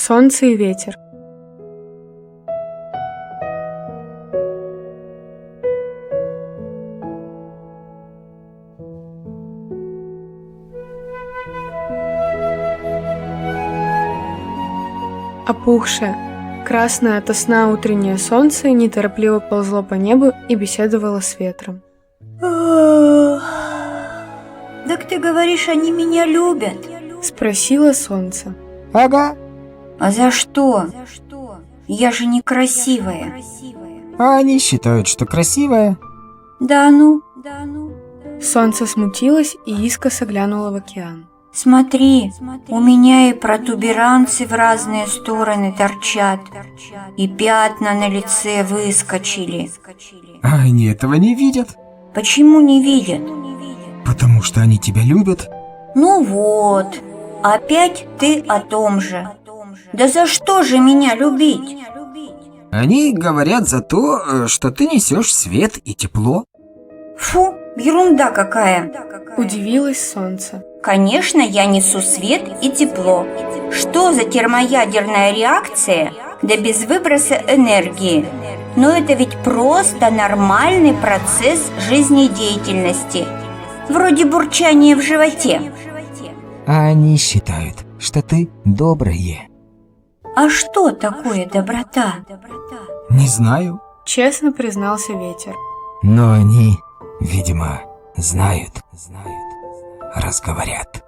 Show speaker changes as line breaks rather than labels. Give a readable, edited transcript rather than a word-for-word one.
Солнце и ветер. Опухшее, красное ото сна утреннее солнце неторопливо ползло по небу и беседовало с ветром.
Так ты говоришь, они меня любят?
Спросило солнце.
Ага.
А за что? Я же некрасивая.
А они считают, что красивая.
Да ну.
Солнце смутилось и искоса глянуло в океан.
Смотри, у меня и протуберанцы в разные стороны торчат, и пятна на лице выскочили.
А они этого не видят.
Почему не видят?
Потому что они тебя любят.
Ну вот, опять ты о том же. Да за что же меня любить?
Они говорят за то, что ты несешь свет и тепло.
Фу, ерунда какая.
Удивилось солнце.
Конечно, я несу свет и тепло. Что за термоядерная реакция, да без выброса энергии? Но это ведь просто нормальный процесс жизнедеятельности. Вроде бурчания в животе.
А они считают, что ты доброе.
А что такое доброта?
Не знаю.
Честно признался ветер.
Но они, видимо, знают, раз говорят.